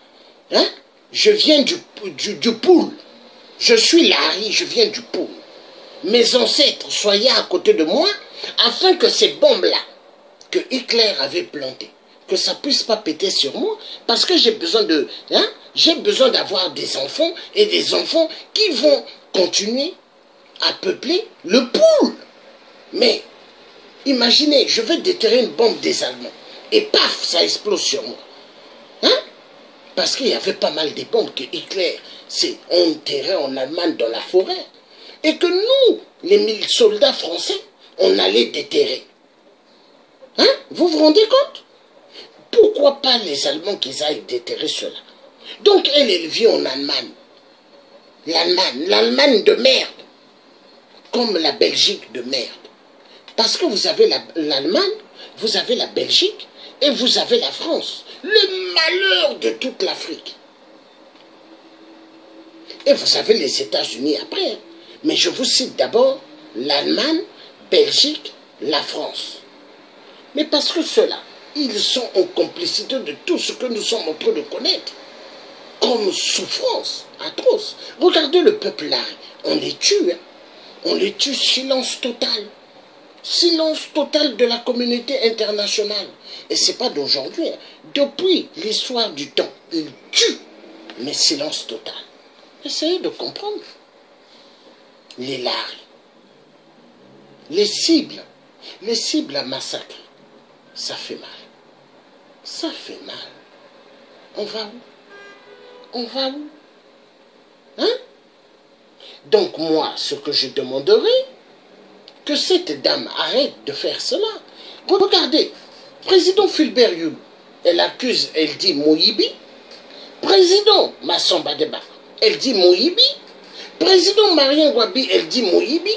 hein, je viens du pool. Je suis Larry, je viens du pool. Mes ancêtres, soyez à côté de moi, afin que ces bombes-là, que Hitler avait plantées, que ça ne puisse pas péter sur moi, parce que j'ai besoin d'avoir des enfants, et des enfants qui vont continuer à peupler le pool. Mais, imaginez, je vais déterrer une bombe des Allemands, et paf, ça explose sur moi. Hein? Parce qu'il y avait pas mal de bombes que Hitler s'est enterré en Allemagne dans la forêt. Et que nous, les 1000 soldats français, on allait déterrer. Hein? Vous vous rendez compte? Pourquoi pas les Allemands qu'ils aillent déterrer cela? Donc elle vit en Allemagne. L'Allemagne de merde. Comme la Belgique de merde. Parce que vous avez l'Allemagne, vous avez la Belgique et vous avez la France. Le malheur de toute l'Afrique. Et vous avez les États-Unis après. Hein. Mais je vous cite d'abord l'Allemagne, Belgique, la France. Mais parce que ceux-là, ils sont en complicité de tout ce que nous sommes en train de connaître. Comme souffrance atroce. Regardez le peuple là, on les tue. Hein. On les tue, silence total. Silence total de la communauté internationale. Et ce n'est pas d'aujourd'hui. Hein. Depuis l'histoire du temps, ils tuent. Mais silence total. Essayez de comprendre. Les lares, les cibles à massacre, ça fait mal. Ça fait mal. On va où? On va où? Hein? Donc moi, ce que je demanderais, que cette dame arrête de faire cela. Regardez, président Fulbert Yulu, elle accuse, elle dit Moïbi. Président Massamba Deba, elle dit Moïbi. Président Marien Ngouabi, elle dit Moïbi.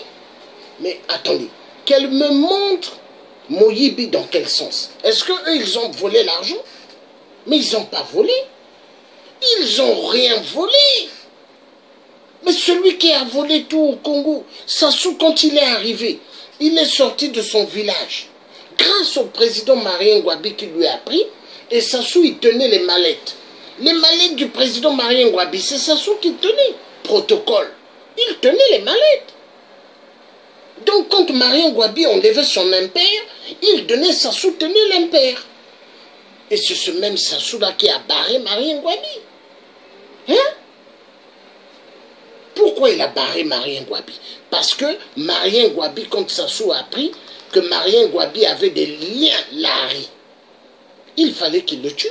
Mais attendez, qu'elle me montre Moïbi dans quel sens? Est-ce qu'eux, ils ont volé l'argent? Mais ils n'ont pas volé. Ils n'ont rien volé. Mais celui qui a volé tout au Congo, Sassou, quand il est arrivé, il est sorti de son village. Grâce au président Marien Ngouabi qui lui a pris, et Sassou, il tenait les mallettes. Les mallettes du président Marien Ngouabi, c'est Sassou qui tenait. Protocole. Il tenait les mallettes. Donc quand Marien Ngouabi enlevait son impère, il donnait Sassou tenait l'impère. Et c'est ce même Sassou-là qui a barré Marien Ngouabi. Hein? Pourquoi il a barré Marien Ngouabi? Parce que Marien Ngouabi, quand Sassou a appris que Marien Ngouabi avait des liens Lari, il fallait qu'il le tue.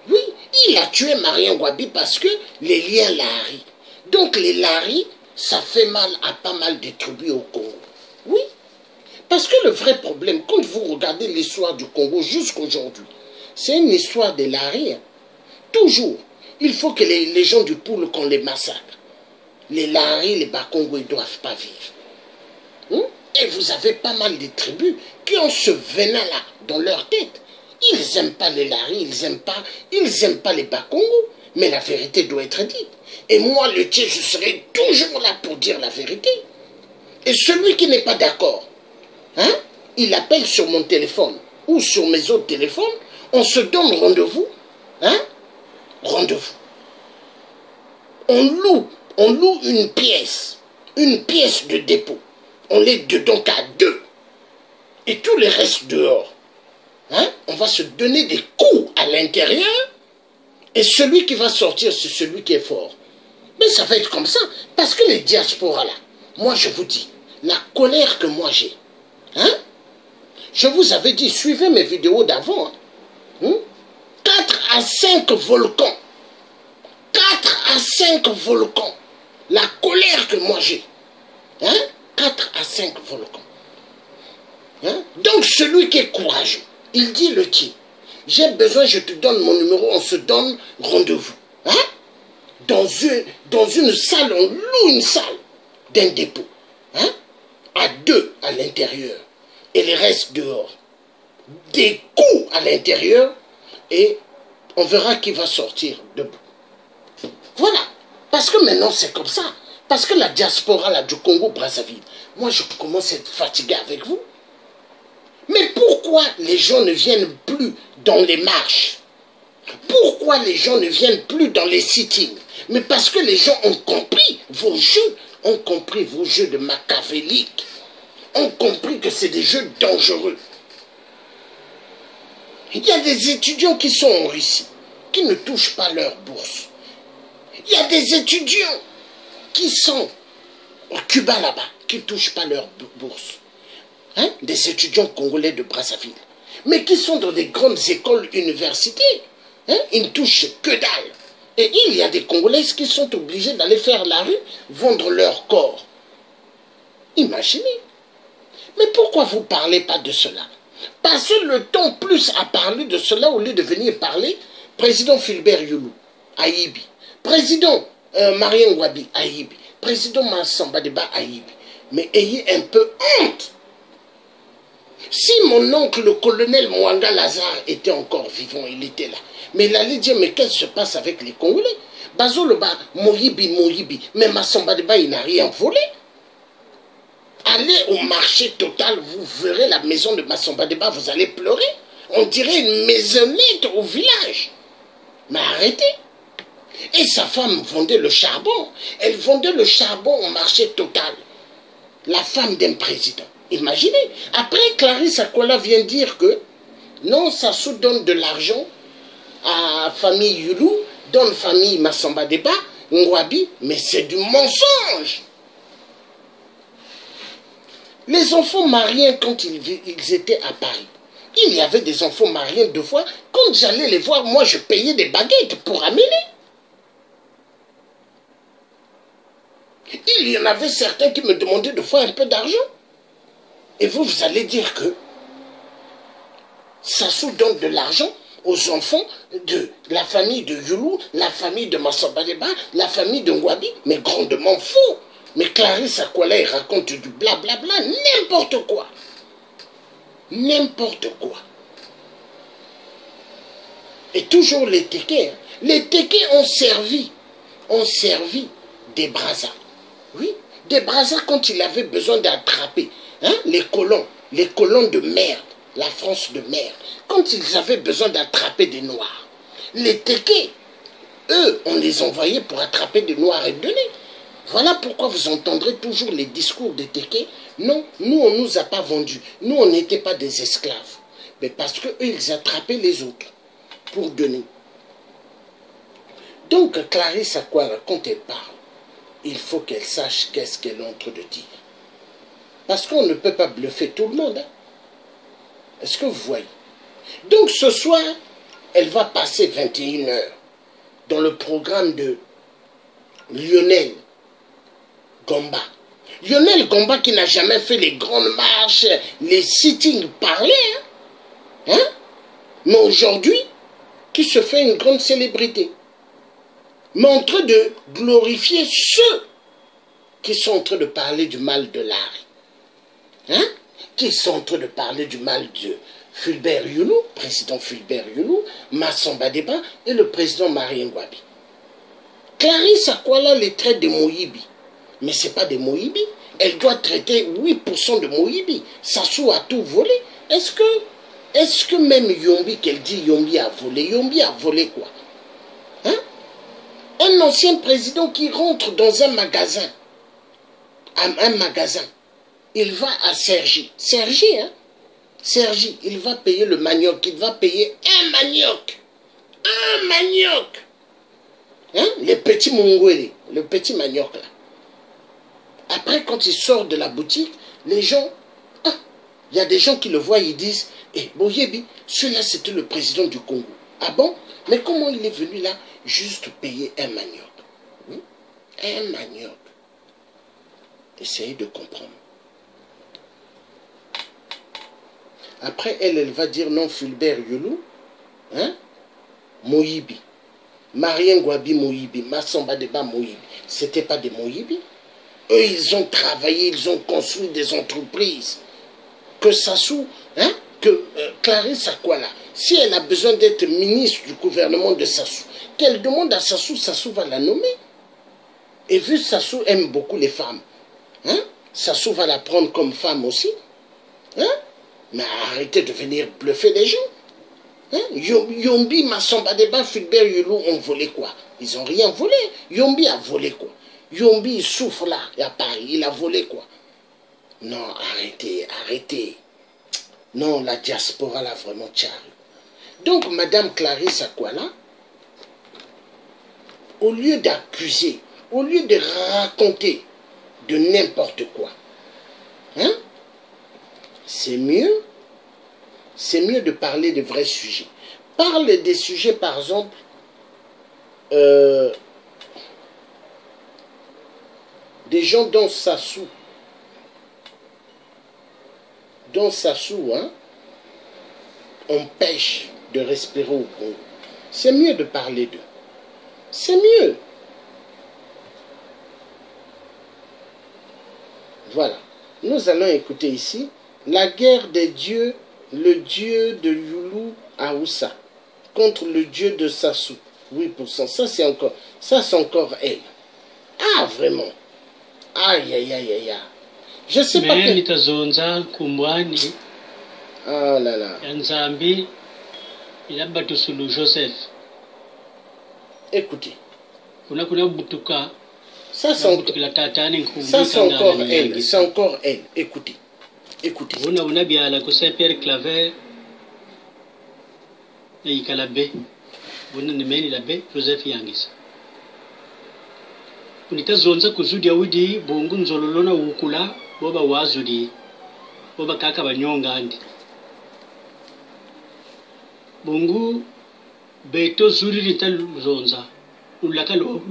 Oui, il a tué Marien Ngouabi parce que les liens Lari. Donc les Lari, ça fait mal à pas mal de tribus au Congo. Oui, parce que le vrai problème, quand vous regardez l'histoire du Congo jusqu'aujourd'hui, c'est une histoire des Lari. Hein. Toujours, il faut que les gens du Poul, qu'on les massacre. Les Lari, les Bakongo, ils ne doivent pas vivre. Et vous avez pas mal de tribus qui ont ce venin-là dans leur tête. Ils n'aiment pas les Lari, ils n'aiment pas les Bakongo. Mais la vérité doit être dite. Et moi, le tien, je serai toujours là pour dire la vérité. Et celui qui n'est pas d'accord, hein, il appelle sur mon téléphone ou sur mes autres téléphones, on se donne rendez-vous. Hein, rendez-vous. On loue une pièce de dépôt. On est dedans qu'à 2. Et tout le reste dehors. Hein, on va se donner des coups à l'intérieur. Et celui qui va sortir, c'est celui qui est fort. Mais ça va être comme ça. Parce que les diasporas là, moi je vous dis, la colère que moi j'ai, hein, je vous avais dit, suivez mes vidéos d'avant, hein, 4 à 5 volcans. 4 à 5 volcans. La colère mer que moi j'ai. Hein? 4 à 5 volcans. Hein? Donc celui qui est courageux, il dit le qui. J'ai besoin, je te donne mon numéro, on se donne rendez-vous. Hein? Dans une salle, on loue une salle d'un dépôt. Hein? À 2 à l'intérieur et les restes dehors. Des coups à l'intérieur et on verra qui va sortir debout. Voilà. Parce que maintenant c'est comme ça. Parce que la diaspora là, du Congo-Brazzaville, moi je commence à être fatigué avec vous. Mais pourquoi les gens ne viennent plus dans les marches? Pourquoi les gens ne viennent plus dans les sittings? Mais parce que les gens ont compris vos jeux, ont compris vos jeux de machiavélique, ont compris que c'est des jeux dangereux. Il y a des étudiants qui sont en Russie, qui ne touchent pas leur bourse. Il y a des étudiants qui sont au Cuba là-bas, qui ne touchent pas leur bourse. Hein? Des étudiants congolais de Brazzaville, mais qui sont dans des grandes écoles universités. Hein? Ils ne touchent que dalle. Et il y a des Congolaises qui sont obligés d'aller faire la rue, vendre leur corps. Imaginez. Mais pourquoi vous ne parlez pas de cela? Passez le temps plus à parler de cela au lieu de venir parler président Fulbert Youlou, Aïbi, président Marien Ngouabi, Aïbi, président Massamba Deba, Aïbi. Mais ayez un peu honte. Si mon oncle, le colonel Mwanga Lazare, était encore vivant, il était là. Mais il allait dire, mais qu'est-ce qui se passe avec les Congolais? Bazoloba, Moyibi, mais Massamba Deba, il n'a rien volé. Allez au marché total, vous verrez la maison de Massamba Deba, vous allez pleurer. On dirait une maisonnette au village. Mais arrêtez. Et sa femme vendait le charbon. Elle vendait le charbon au marché total. La femme d'un président. Imaginez. Après, Clarisse Akola vient dire que non, Sassou donne de l'argent à famille Youlou, donne famille Massamba Deba, Ngouabi, mais c'est du mensonge. Les enfants mariens, quand ils étaient à Paris, il y avait des enfants mariens 2 fois. Quand j'allais les voir, moi, je payais des baguettes pour amener. Il y en avait certains qui me demandaient de faire un peu d'argent. Et vous allez dire que Sassou donne de l'argent aux enfants de la famille de Youlou, la famille de Massamba Deba, la famille de Ngouabi, mais grandement faux. Mais Clarisse Akola, il raconte du blablabla, n'importe quoi. N'importe quoi. Et toujours les Tékés. Les Tékés ont servi des Brazza. Oui, des Brazza quand il avait besoin d'attraper les colons de merde, la France de merde, quand ils avaient besoin d'attraper des Noirs. Les Tékés, eux, on les envoyait pour attraper des Noirs et donner. Voilà pourquoi vous entendrez toujours les discours des Tékés. Non, nous, on ne nous a pas vendus. Nous, on n'était pas des esclaves. Mais parce qu'eux, ils attrapaient les autres pour donner. Donc, Clarisse Akola, quand elle parle, il faut qu'elle sache qu'est-ce qu'elle est en train de dire. Parce qu'on ne peut pas bluffer tout le monde. Hein? Est-ce que vous voyez? Donc, ce soir, elle va passer 21h dans le programme de Lionel Gomba. Lionel Gomba qui n'a jamais fait les grandes marches, les sittings parlés. Hein? Mais aujourd'hui, qui se fait une grande célébrité. Mais en train de glorifier ceux qui sont en train de parler du mal de l'art. Hein? Qui sont en train de parler du mal de Fulbert Youlou, président Fulbert Youlou, Massamba Deba et le président Marien Ngouabi. Clarisse Akola les traite de Moyibi. Mais ce n'est pas des Moyibi. Elle doit traiter 8% de Moyibi. Sassou a tout volé. Est-ce que même Yombi, qu'elle dit Yombi a volé? Yombi a volé quoi? Hein? Un ancien président qui rentre dans un magasin. Il va à Sergi. Sergi, hein? Sergi, il va payer le manioc. Il va payer un manioc. Un manioc. Hein? Les petits mongolais. Le petit manioc là. Après, quand il sort de la boutique, les gens... il y a des gens qui le voient, ils disent, Boyebi, celui-là c'était le président du Congo. Ah bon? Mais comment il est venu là juste payer un manioc? Un manioc. Essayez de comprendre. Après, elle va dire non, Fulbert Yulu, hein? Moïbi. Marien Gwabi Moïbi, Massamba Deba Moïbi. Ce n'était pas des Moïbi. Eux, ils ont travaillé, ils ont construit des entreprises. Que Sassou, hein? Que Clarisse Akwala, si elle a besoin d'être ministre du gouvernement de Sassou, qu'elle demande à Sassou, Sassou va la nommer. Et vu Sassou aime beaucoup les femmes, hein? Sassou va la prendre comme femme aussi. Hein? Mais arrêtez de venir bluffer les gens. Hein? Yombi, Massamba Deba, Fulbert Yulu ont volé quoi? Ils n'ont rien volé. Yombi a volé quoi? Yombi, il souffre là, à Paris, il a volé quoi? Non, arrêtez, arrêtez. Non, la diaspora là, vraiment tchar. Donc, Madame Clarisse Akwala, au lieu d'accuser, au lieu de raconter de n'importe quoi, hein? C'est mieux de parler de vrais sujets. Parle des sujets, par exemple, des gens dont Sassou, hein, empêche de respirer au Congo. C'est mieux de parler d'eux. C'est mieux. Voilà. Nous allons écouter ici la guerre des dieux, le dieu de Yulu Aoussa contre le dieu de Sassou. 8%. Ça c'est encore elle. Ah, vraiment. Aïe, aïe, aïe, aïe. Je sais pas que... Nitazonza kumbwani. Ah là là. Yanzambi. Ilabatusulu Joseph. Écoutez. Kuna butuka. Ça c'est encore elle. C'est encore elle. Écoutez. Écoutez. Una biala ko Saint-Pierre Claver. Et Ikalabe. Una nimeni labe Joseph Yangisa. Unitazonza kuzudi awidi bongo nzololona ukula boba wazudi. Boba kaka banyonga andi. Bongo beto zuri litaluzonza. Ulaka lo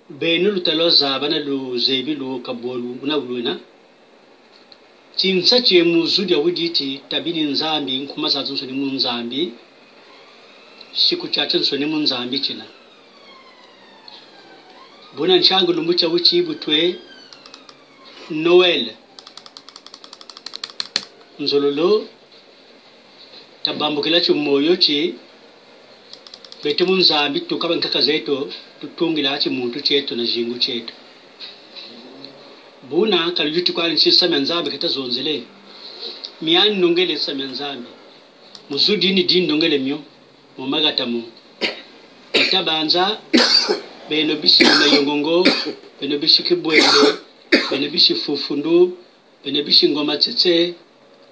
benu lutaloza bana lu zebi lu kabolu una uluna. Tinsa chemu zudi awidi ti tabini nzambi nkuma satsu ni munzambi. Siku chacha nsoni munzambi china. Buna nchangu lumucha uchi butwe Noel nzololo tabambukila chumoyo chi bete munzambi tukaba nkaka zeto tutungila chi muntu chetu na jingu chetu buna kaluti kwa nchi samya nzambi katazonzele miani nongele samya nzambi muzudi ni dini nongele myo mumagatamu tabanza beno bishi mayongongo beno bishi kibwendo beno bishi fufundu beno bishi ngoma tsetse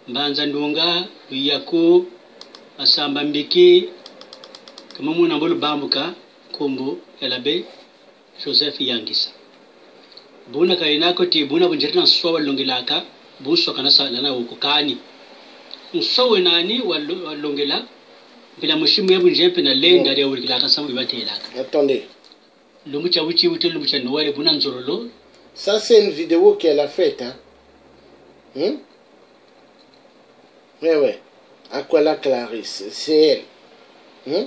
mbanza ndunga luyaku asamba mbiki kama muna mbulu bambuka kumbu elabe Joseph Yangisa buna kainako ti buna bunjerina swa walongilaka buswa kana sala na ukukani nsowe nani walongela bila mushimu yebu njepe na lenda ya ulikilaka samu ibatelaka. Attendez. Ça c'est une vidéo qu'elle a faite, hein? Ouais. Akwala Clarisse, c'est elle.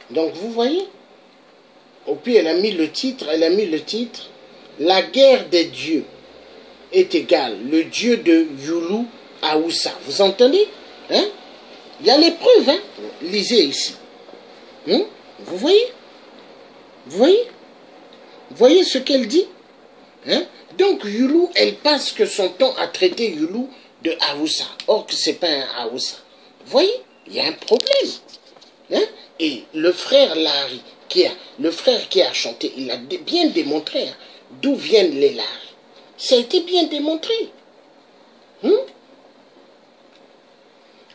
Donc vous voyez? Et puis elle a mis le titre, la guerre des dieux est égale, le dieu de Yulu Aoussa. Vous entendez? Hein? Il y a les preuves, hein? Lisez ici. Vous voyez? Vous voyez? Vous voyez ce qu'elle dit? Hein? Donc Yulu, elle passe que son temps à traiter Yulu de Aoussa. Or que ce n'est pas un Aoussa. Vous voyez? Il y a un problème. Hein? Et le frère Larry, le frère qui a chanté, il a bien démontré hein, d'où viennent les Larry. Ça a été bien démontré.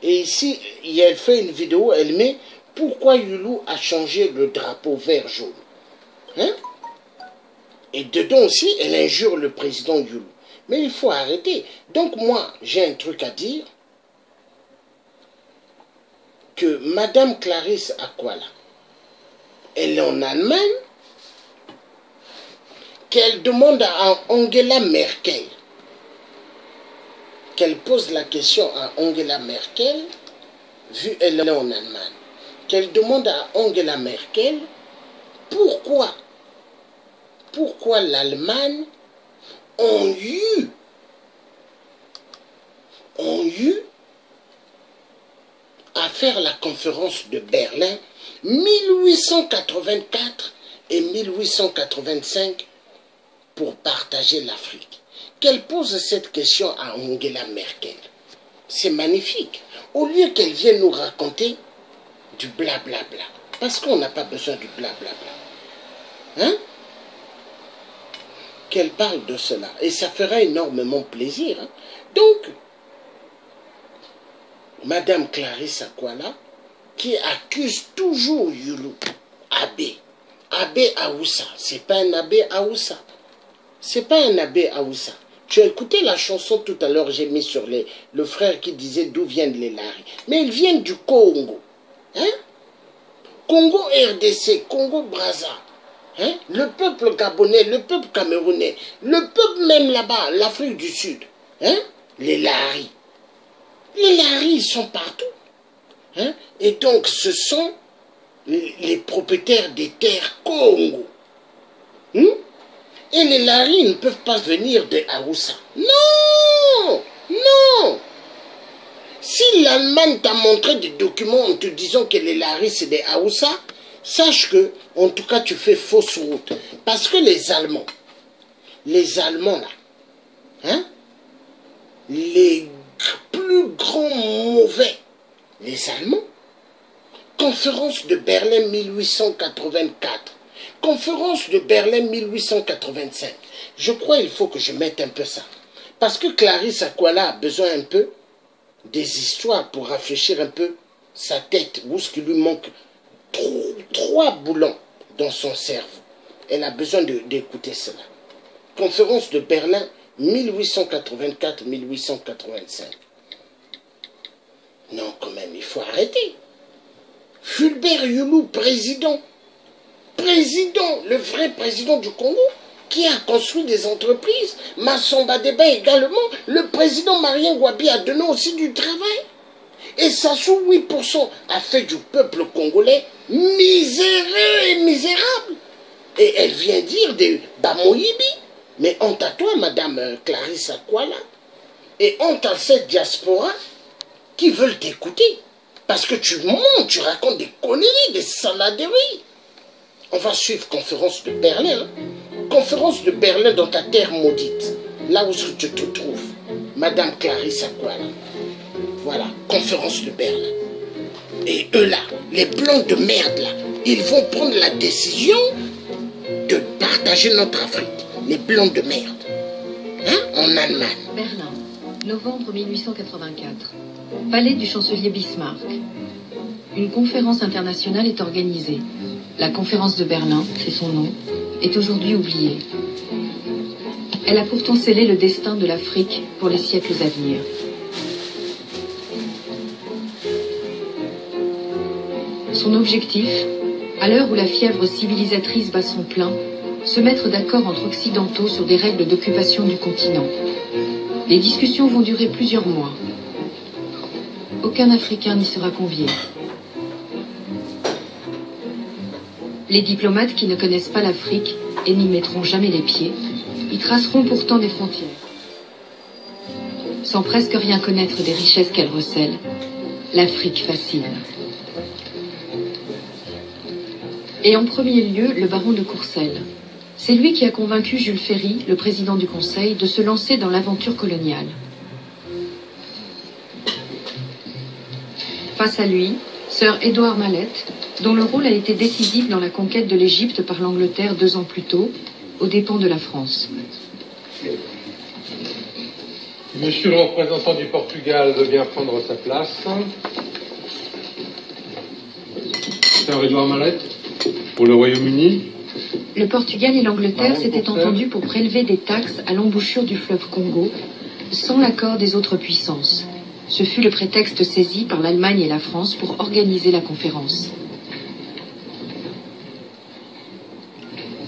Et ici, elle fait une vidéo, elle met pourquoi Yulu a changé le drapeau vert-jaune. Hein? Et dedans aussi, elle injure le président Yulu. Mais il faut arrêter. Donc moi, j'ai un truc à dire. Que Madame Clarisse Akwala, elle est en Allemagne. qu'elle demande à Angela Merkel, qu'elle pose la question à Angela Merkel, vu elle est en Allemagne, qu'elle demande à Angela Merkel pourquoi l'Allemagne ont eu à faire la conférence de Berlin 1884 et 1885 pour partager l'Afrique. Qu'elle pose cette question à Angela Merkel. C'est magnifique. Au lieu qu'elle vienne nous raconter du blablabla. Parce qu'on n'a pas besoin du blablabla. Hein? Qu'elle parle de cela. Et ça fera énormément plaisir. Hein? Donc, Madame Clarisse Akwala, qui accuse toujours Youlou, Abbé Aoussa. C'est pas un Abbé Aoussa. C'est pas un Abbé Aoussa. Tu as écouté la chanson tout à l'heure, j'ai mis sur le frère qui disait d'où viennent les Lari. Mais ils viennent du Congo. Hein? Congo RDC, Congo Brazza. Hein? Le peuple gabonais, le peuple camerounais, le peuple même là-bas, l'Afrique du Sud. Hein? Les Lari. Les Lari, ils sont partout. Hein? Et donc, ce sont les propriétaires des terres Congo. Et les Lari ne peuvent pas venir de Aoussa. Non! Non! Si l'Allemagne t'a montré des documents en te disant que les Lari c'est des Aoussa, sache que, en tout cas, tu fais fausse route. Parce que les Allemands là, hein? Les plus grands mauvais, les Allemands, conférence de Berlin 1884, conférence de Berlin 1885. Je crois qu'il faut que je mette un peu ça. Parce que Clarisse Akwala a besoin un peu des histoires pour rafraîchir un peu sa tête, où ce qui lui manque 3 boulons dans son cerveau. Elle a besoin d'écouter cela. Conférence de Berlin 1884-1885. Non, quand même, il faut arrêter. Fulbert Youlou, président, le vrai président du Congo, qui a construit des entreprises, Massamba Deba également, le président Marien Ngouabi a donné aussi du travail. Et Sassou, 8%, a fait du peuple congolais miséreux et misérable. Et elle vient dire de Bamoyibi, mais honte à toi, Madame Clarisse Akwala, et honte à cette diaspora qui veulent t'écouter. Parce que tu montes, tu racontes des conneries, des saladeries. On va suivre conférence de Berlin. Hein? Conférence de Berlin dans ta terre maudite. Là où tu te trouves. Madame Clarisse Akwala. Voilà, conférence de Berlin. Et eux là, les blancs de merde là, ils vont prendre la décision de partager notre Afrique. Les blancs de merde. Hein? En Allemagne. Berlin, novembre 1884. Palais du chancelier Bismarck. Une conférence internationale est organisée. La conférence de Berlin, c'est son nom, est aujourd'hui oubliée. Elle a pourtant scellé le destin de l'Afrique pour les siècles à venir. Son objectif, à l'heure où la fièvre civilisatrice bat son plein, se mettre d'accord entre occidentaux sur des règles d'occupation du continent. Les discussions vont durer plusieurs mois. Aucun Africain n'y sera convié. Les diplomates qui ne connaissent pas l'Afrique et n'y mettront jamais les pieds, y traceront pourtant des frontières. Sans presque rien connaître des richesses qu'elle recèle, l'Afrique fascine. Et en premier lieu, le baron de Courcelles. C'est lui qui a convaincu Jules Ferry, le président du Conseil, de se lancer dans l'aventure coloniale. Face à lui, Sir Édouard Mallette, dont le rôle a été décisif dans la conquête de l'Égypte par l'Angleterre 2 ans plus tôt, aux dépens de la France. Monsieur le représentant du Portugal veut bien prendre sa place. Sir Édouard Mallette, pour le Royaume-Uni. Le Portugal et l'Angleterre s'étaient entendus pour prélever des taxes à l'embouchure du fleuve Congo, sans l'accord des autres puissances. Ce fut le prétexte saisi par l'Allemagne et la France pour organiser la conférence.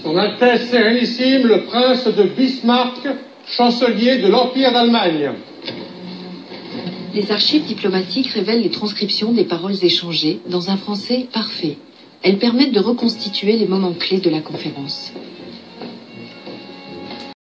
Son Altesse Sérénissime, le prince de Bismarck, chancelier de l'Empire d'Allemagne. Les archives diplomatiques révèlent les transcriptions des paroles échangées dans un français parfait. Elles permettent de reconstituer les moments clés de la conférence.